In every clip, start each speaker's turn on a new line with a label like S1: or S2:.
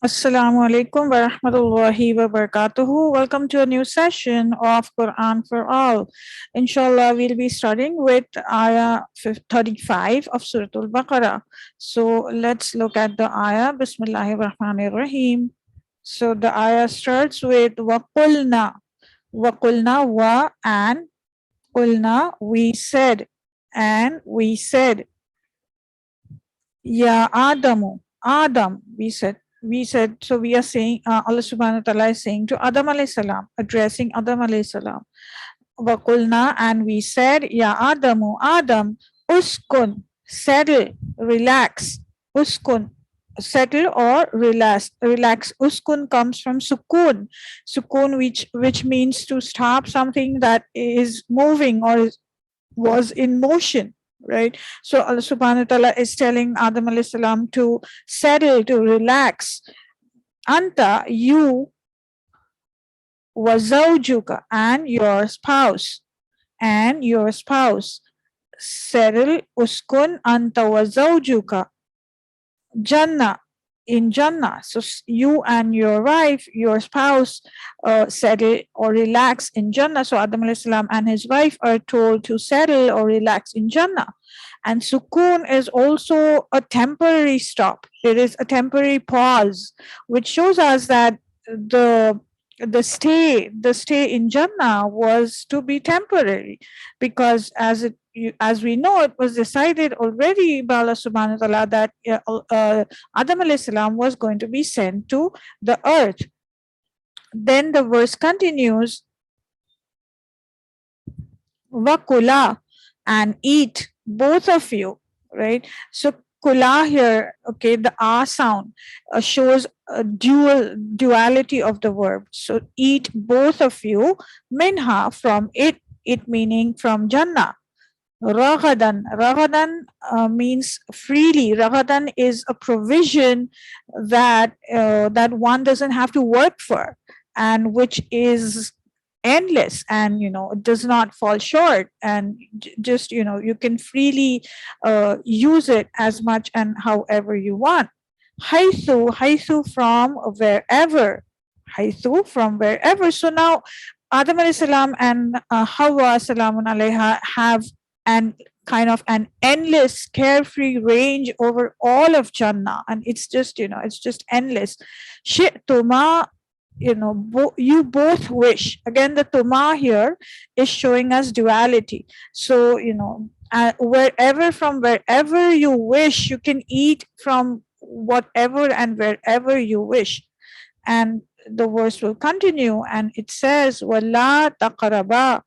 S1: Assalamu alaikum wa rahmatullahi wa barakatuhu. Welcome to a new session of Quran for All. Inshallah, we'll be starting with Ayah 35 of Surah Baqarah. So let's look at the Ayah. Bismillahir Rahmanir Rahim. So the Ayah starts with Waqulna. Waqulna wa and Qulna, we said, and we said, Ya Adamu, Adam, we said, so we are saying, Allah subhanahu wa ta'ala is saying to Adam alayhi salam, addressing Adam alayhi salam, Wakulna, and we said, Ya Adamu, Adam, uskun, settle, relax, uskun, settle or relax. Uskun comes from sukun, which means to stop something that is moving or was in motion, right? So Allah subhanahu wa ta'ala is telling Adam alayhi salam to settle, to relax. Anta, you, wazawjuka, and your spouse, settle, uskun anta wazawjuka, Jannah, in Jannah. So you and your wife, your spouse, settle or relax in Jannah. So Adam alayhi salam and his wife are told to settle or relax in Jannah. And sukoon is also a temporary stop. It is a temporary pause, which shows us that the the stay in Jannah was to be temporary, because as we know, it was decided already by Allah subhanahu wa ta'ala that Adam alayhi salam was going to be sent to the earth. Then the verse continues, Wakula, and eat, both of you, right? So kula here, okay, the ah sound shows a duality of the verb. So eat, both of you, minha, from it meaning from Jannah. Ragadan means freely. Ragadan is a provision that one doesn't have to work for, and which is endless, and it does not fall short, and just you can freely use it as much and however you want. Haythu, from wherever. Haythu, from wherever. So now Adam alayhi salam and Hawa salamun alayha have an kind of an endless carefree range over all of Jannah, and it's just endless. Shi'tuma, you both wish. Again, the tuma here is showing us duality. So from wherever you wish, you can eat from whatever and wherever you wish. And the verse will continue, and it says, wala taqraba,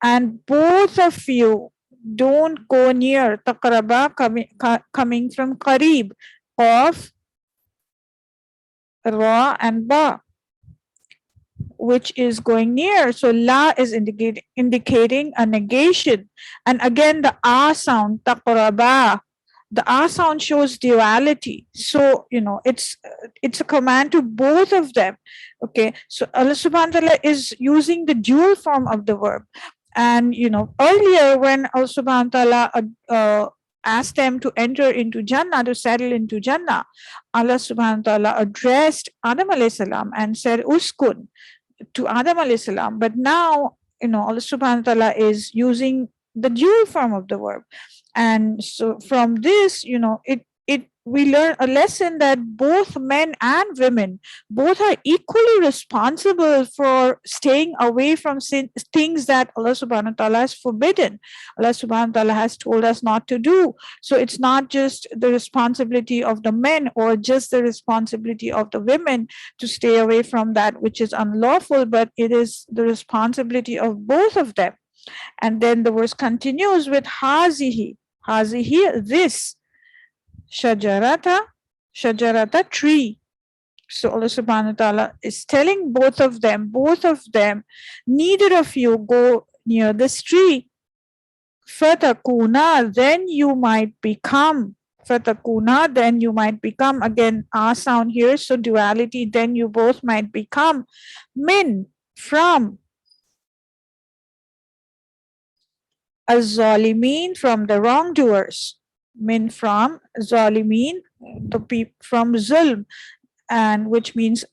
S1: and both of you don't go near. Taqraba coming from qarib, of ra and ba, which is going near. So la is indicating a negation. And again, the ah sound, taqraba, the ah sound shows duality. So it's a command to both of them. Okay, so Allah subhanahu wa ta'ala is using the dual form of the verb. And earlier, when Allah subhanahu wa ta'ala asked them to enter into Jannah, to settle into Jannah, Allah subhanahu wa ta'ala addressed Adam alayhi salam and said uskun to Adam alayhi salam. But now, Allah subhanahu wa ta'ala is using the dual form of the verb. And so from this, we learn a lesson that both men and women, both are equally responsible for staying away from things that Allah subhanahu wa ta'ala has forbidden. Allah subhanahu wa ta'ala has told us not to do. So it's not just the responsibility of the men or just the responsibility of the women to stay away from that which is unlawful, but it is the responsibility of both of them. And then the verse continues with hazihi, this, shajarata, tree. So Allah subhanahu wa ta'ala is telling both of them, neither of you go near this tree. Fatakuna, then you might become. Again, ah sound here, so duality, then you both might become. Min, from. Az-zalimin, from the wrongdoers. min from, zalimin, from zulm, and which means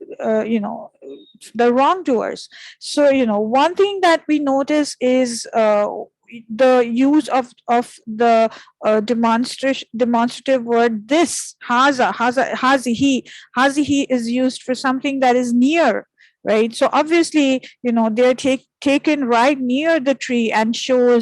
S1: the wrongdoers. So one thing that we notice is the use of the demonstrative word this, hazihi is used for something that is near, right? So obviously they're taken right near the tree and shown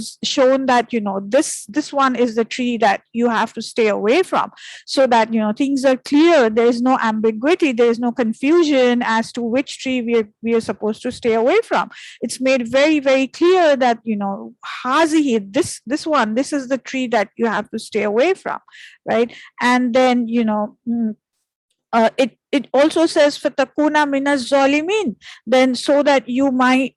S1: that this one is the tree that you have to stay away from, so that things are clear, there is no ambiguity, there is no confusion as to which tree we are supposed to stay away from. It's made very, very clear that hazihi, this is the tree that you have to stay away from, right? And then it also says fatakuna minas zalimin, then so that you might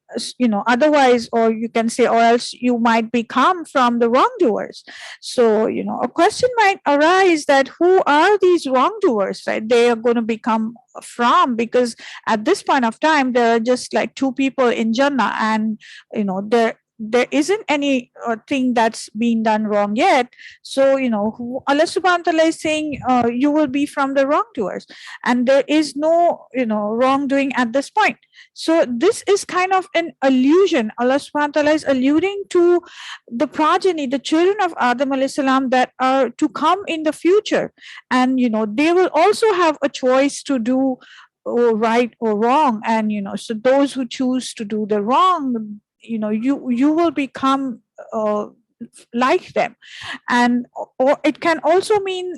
S1: otherwise, or you can say, or else you might become from the wrongdoers. So a question might arise that who are these wrongdoers, right? They are going to become from, because at this point of time there are just like two people in Jannah, and there isn't any thing that's been done wrong yet. So Allah subhanahu wa ta'ala is saying you will be from the wrongdoers, and there is no wrongdoing at this point. So this is kind of an allusion. Allah subhanahu wa ta'ala is alluding to the progeny, the children of Adam alayhi salam, that are to come in the future, and they will also have a choice to do right or wrong. And so those who choose to do the wrong, you will become like them. And or it can also mean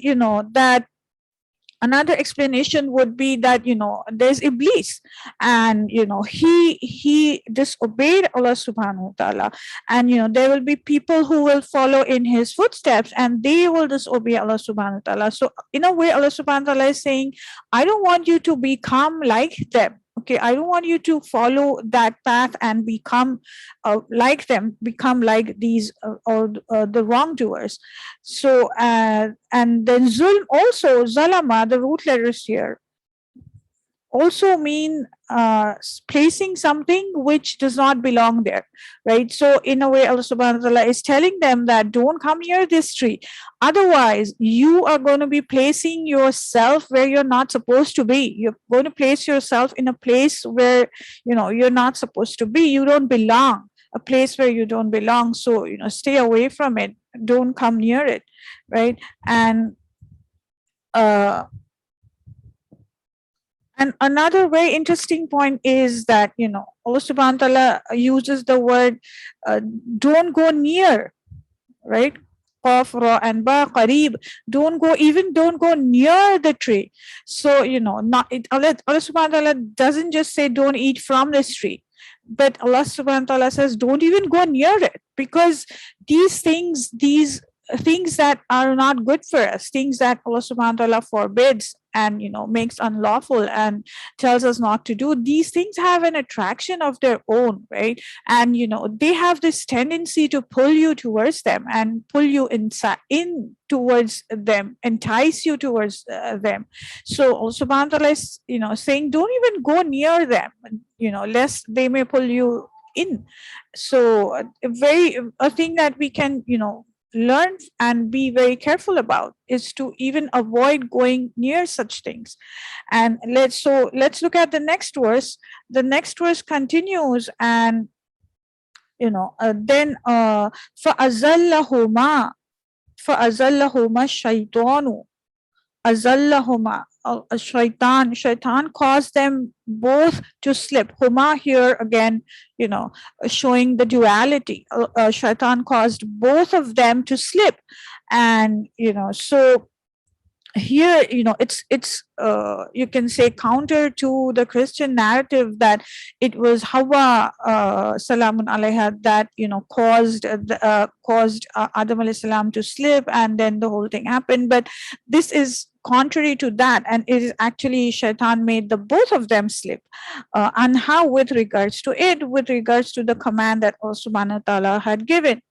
S1: that another explanation would be that there's Iblis, and he disobeyed Allah subhanahu wa ta'ala, and there will be people who will follow in his footsteps, and they will disobey Allah subhanahu wa ta'ala. So in a way, Allah subhanahu wa ta'ala is saying, I don't want you to become like them. Okay, I don't want you to follow that path and become like them, become like these or the wrongdoers. So and then zulm, also zalama, the root letters here also mean placing something which does not belong there, right? So in a way, Allah subhanahu wa ta'ala is telling them that don't come near this tree, otherwise you are going to be placing yourself where you're not supposed to be. You're going to place yourself in a place where you're not supposed to be. You don't belong, a place where you don't belong. So stay away from it, don't come near it, right? Uh and another very interesting point is that Allah subhanahu wa ta'ala uses the word don't go near, right? Qaf, ra, and ba, qareeb. Don't go near the tree. So not it, Allah subhanahu wa ta'ala doesn't just say don't eat from this tree, but Allah subhanahu wa ta'ala says don't even go near it, because these things that are not good for us, things that Allah subhanahu wa ta'ala forbids and makes unlawful and tells us not to do, these things have an attraction of their own, right? And they have this tendency to pull you towards them and pull you in towards them, entice you towards them. So Allah subhanahu wa ta'ala is saying don't even go near them, lest they may pull you in. So a thing that we can learn and be very careful about is to even avoid going near such things. And let's look at the next verse. The next verse continues, and then فَأَزَلَّهُمَا الشَّيْطَانُ azallahuma, shaitan caused them both to slip. Huma here again, showing the duality. Shaitan caused both of them to slip, and so here it's you can say counter to the Christian narrative that it was Hawa salamun alaiha that caused Adam alayhi salam to slip, and then the whole thing happened. But this is contrary to that, and it is actually shaitan made the both of them slip. And how? With regards to the command that Allah subhanahu wa ta'ala had given.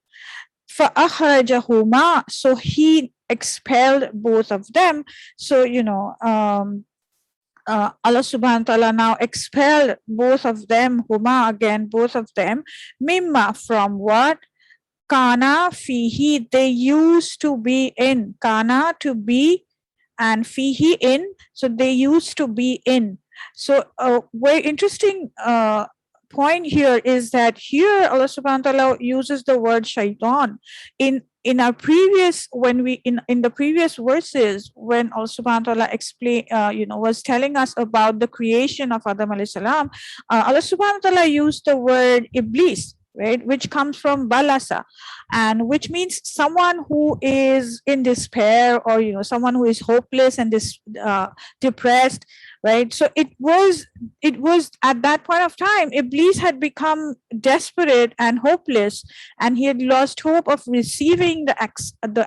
S1: فَأَخْرَجَهُمَا, so he expelled both of them. So Allah subhanahu wa ta'ala now expelled both of them, huma, again both of them, mimma, from what? kana fihi, they used to be in. Kana, to be, and fihi, in. So they used to be in. So very interesting point here is that here Allah subhanahu wa ta'ala uses the word shaitan. In our previous, when we in the previous verses, when Allah subhanahu wa ta'ala explain was telling us about the creation of Adam alayhi salam, Allah subhanahu wa ta'ala used the word iblis, right, which comes from balasa, and which means someone who is in despair, or someone who is hopeless and depressed, right? So it was at that point of time iblis had become desperate and hopeless, and he had lost hope of receiving the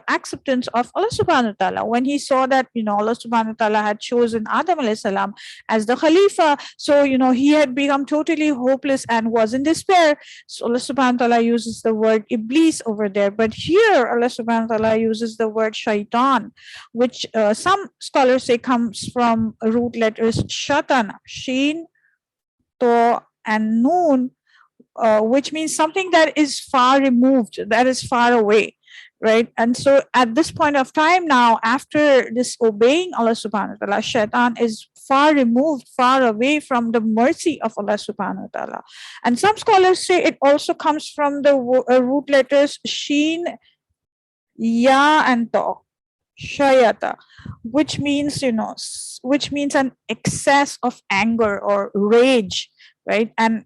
S1: acceptance of Allah subhanahu wa ta'ala when he saw that Allah subhanahu wa ta'ala had chosen Adam alayhi salam as the khalifa. So he had become totally hopeless and was in despair. So Allah subhanahu wa ta'ala uses the word iblis over there, but here Allah subhanahu wa ta'ala uses the word shaitan, which some scholars say comes from root letters shatan, shin, to, and noon, which means something that is far removed, that is far away, right? And so at this point of time now, after disobeying Allah subhanahu wa ta'ala, shaitan is far removed, far away from the mercy of Allah subhanahu wa ta'ala. And some scholars say it also comes from the root letters shin, ya, and to, shayata, which means which means an excess of anger or rage, right? And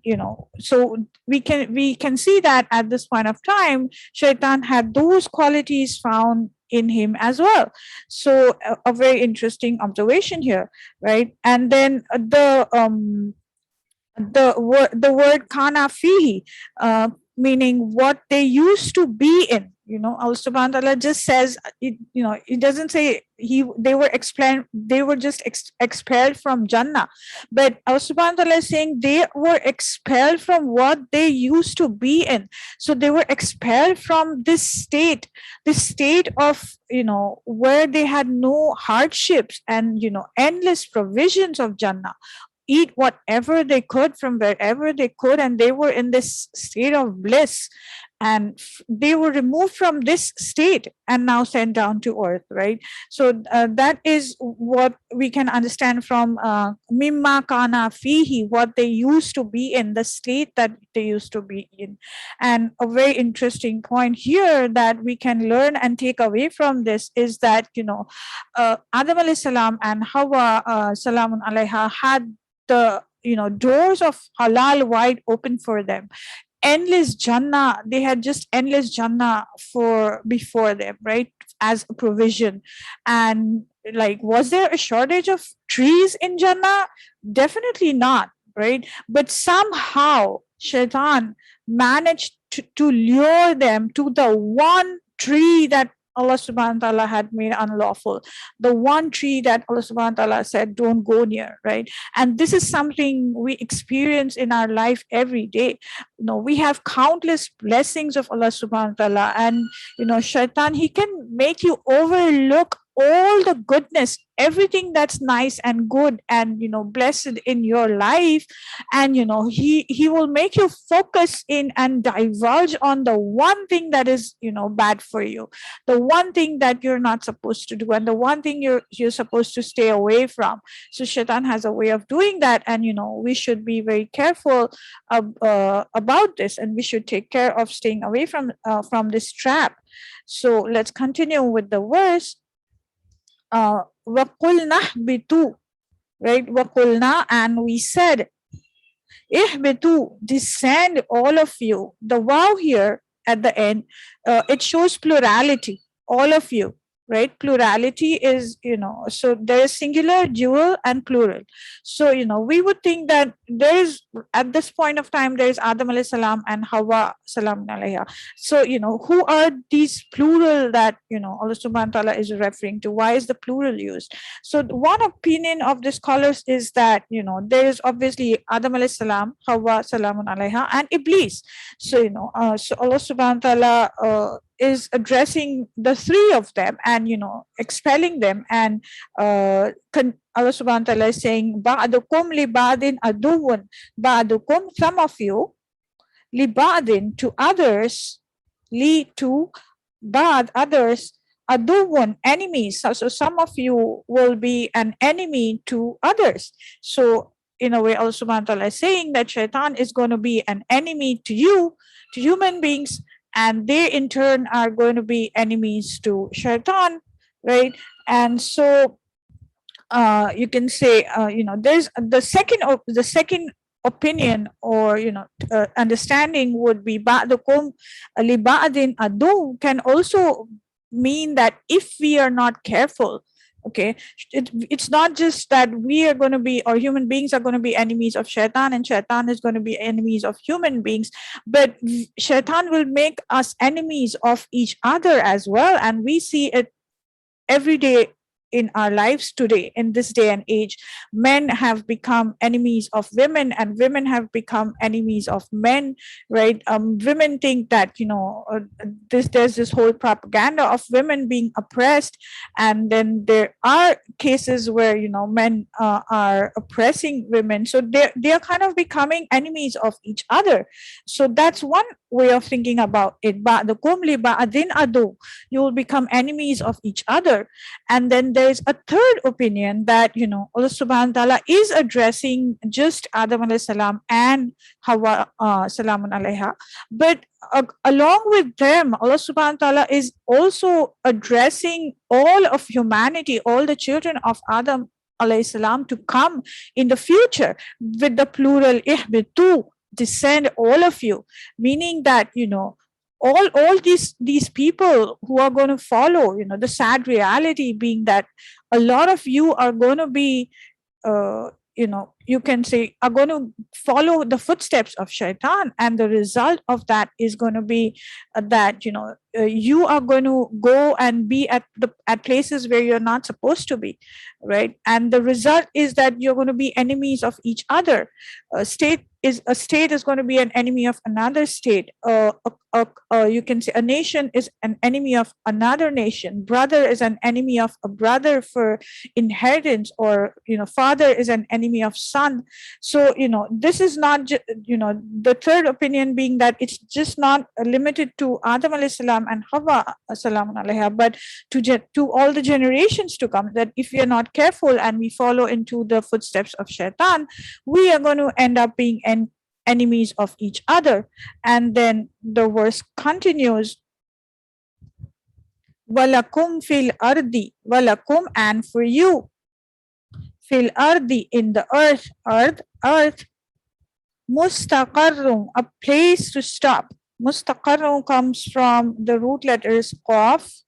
S1: so we can see that at this point of time shaitan had those qualities found in him as well. So a very interesting observation here, right? And then the word kana fihi, meaning what they used to be in. Allah subhanahu wa ta'ala just says it doesn't say they were just expelled from Jannah, but Allah subhanahu wa ta'ala is saying they were expelled from what they used to be in. So they were expelled from this state of where they had no hardships and endless provisions of Jannah, eat whatever they could from wherever they could, and they were in this state of bliss, and they were removed from this state and now sent down to earth, right? So that is what we can understand from mimma kana fihi, what they used to be in, the state that they used to be in. And a very interesting point here that we can learn and take away from this is that Adam alayhi salam and Hawa salamun alaiha had the doors of halal wide open for them, endless Jannah. They had just endless Jannah for before them, right? As a provision. And was there a shortage of trees in Jannah? Definitely not, right? But somehow Shaitan managed to lure them to the one tree that Allah subhanahu wa ta'ala had made unlawful, the one tree that Allah subhanahu wa ta'ala said don't go near, right? And this is something we experience in our life every day. We have countless blessings of Allah subhanahu wa ta'ala, and shaitan, he can make you overlook all the goodness, everything that's nice and good and blessed in your life, and he will make you focus in and divulge on the one thing that is bad for you, the one thing that you're not supposed to do, and the one thing you're supposed to stay away from. So shaitan has a way of doing that, and we should be very careful about this, and we should take care of staying away from this trap. So let's continue with the verse. وَقُلْنَا اهْبِطُوا, right? وَقُلْنَا, and we said, اهْبِطُوا, descend all of you. The wow here at the end, it shows plurality, all of you, right? Plurality is, so there is singular, dual, and plural. So, we would think that there is, at this point of time, there is Adam alayhi salam and Hawa salam alayha. So, who are these plural that, Allah subhanahu wa ta'ala is referring to? Why is the plural used? So, one opinion of the scholars is that, there is obviously Adam alayhi salam, Hawa salam alayha, and Iblis. So, so Allah subhanahu wa ta'ala is addressing the three of them and expelling them, and Allah subhanahu wa ta'ala is saying ba'dukum li ba'din aduwwun, ba'dukum, some of you, li ba'din, to others, lead to bad others aduwwun, enemies. So some of you will be an enemy to others. So in a way, Allah subhanahu wa ta'ala is saying that shaitan is going to be an enemy to you, to human beings, and they in turn are going to be enemies to shaitan, right? And so you can say, there's the second opinion, or understanding would be ba'dukum li ba'din adu, can also mean that if we are not careful, okay, it's not just that we are going to be, or human beings are going to be enemies of shaitan and shaitan is going to be enemies of human beings, but shaitan will make us enemies of each other as well, and we see it every day in our lives today. In this day and age, men have become enemies of women and women have become enemies of men, right? Women think that there's this whole propaganda of women being oppressed, and then there are cases where men are oppressing women, so they are kind of becoming enemies of each other. So that's one way of thinking about it. Ba'dukum li ba'din adu, you will become enemies of each other. And then there's a third opinion that Allah subhanahu wa ta'ala is addressing just Adam alayhi salam and Hawa salamun alayha, but along with them, Allah subhanahu wa ta'ala is also addressing all of humanity, all the children of Adam alayhi salam to come in the future, with the plural ihbitu, descend all of you, meaning that all these people who are going to follow, the sad reality being that a lot of you are going to be you can say, are going to follow the footsteps of shaitan, and the result of that is going to be that you are going to go and be at places where you're not supposed to be, right? And the result is that you're going to be enemies of each other. A state is going to be an enemy of another state. You can say a nation is an enemy of another nation. Brother is an enemy of a brother for inheritance, or father is an enemy of son. So this is not the third opinion being that it's just not limited to Adam alayhi salam and Hawa salam alayha, but to all the generations to come, that if we are not careful and we follow into the footsteps of shaitan, we are going to end up being enemies of each other. And then the verse continues, walakum fil ardi, walakum, and for you, fil ardi, in the earth, mustaqarrun, a place to stop. Mustaqarrun comes from the root letters qaf,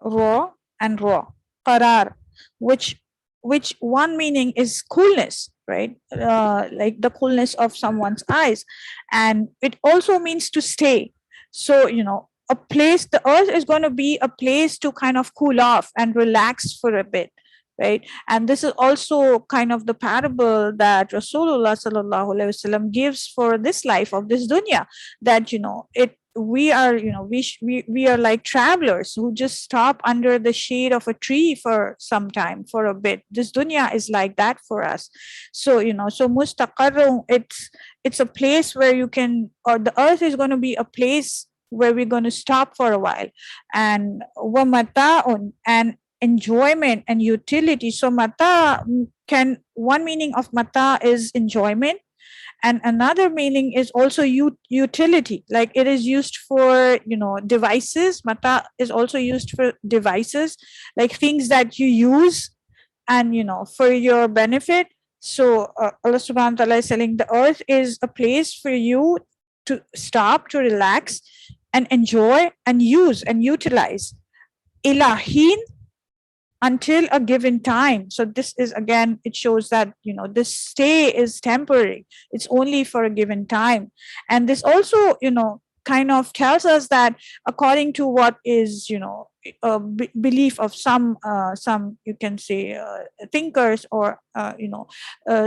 S1: ra, and ra, qarar, which one meaning is coolness, right? Like the coolness of someone's eyes, and it also means to stay. So a place, the earth is going to be a place to kind of cool off and relax for a bit, right? And this is also kind of the parable that Rasulullah sallallahu alaihi wasallam gives for this life of this dunya, that we are we are like travelers who just stop under the shade of a tree for some time, for a bit. This dunya is like that for us. So so mustaqarrun, it's a place where you can, or the earth is going to be a place where we're going to stop for a while. And wa mata'un, and enjoyment and utility. So mata, can one meaning of mata is enjoyment, and another meaning is also utility, like it is used for devices. Mata is also used for devices, like things that you use and for your benefit. So Allah subhanahu wa ta'ala is telling the earth is a place for you to stop, to relax and enjoy and use and utilize, ilahin, until a given time. So this is, again, it shows that this stay is temporary, it's only for a given time. And this also kind of tells us that according to what is belief of some, you can say, thinkers, or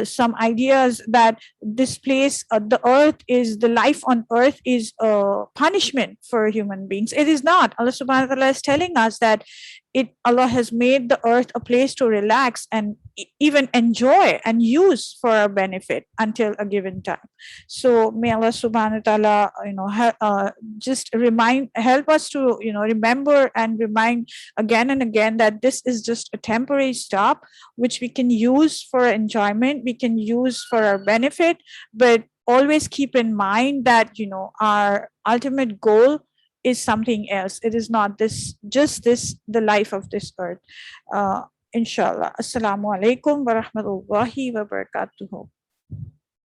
S1: some ideas that this place, the earth is, the life on earth is a punishment for human beings. It is not. Allah subhanahu wa ta'ala is telling us that Allah has made the earth a place to relax and even enjoy and use for our benefit until a given time. So may Allah subhanahu wa ta'ala, just help us to, remember and remind again and again that this is just a temporary stop, which we can use for enjoyment, we can use for our benefit, but always keep in mind that, our ultimate goal is something else. It is not this, the life of this earth. Inshallah. Assalamu alaikum wa rahmatullahi wa barakatuhu.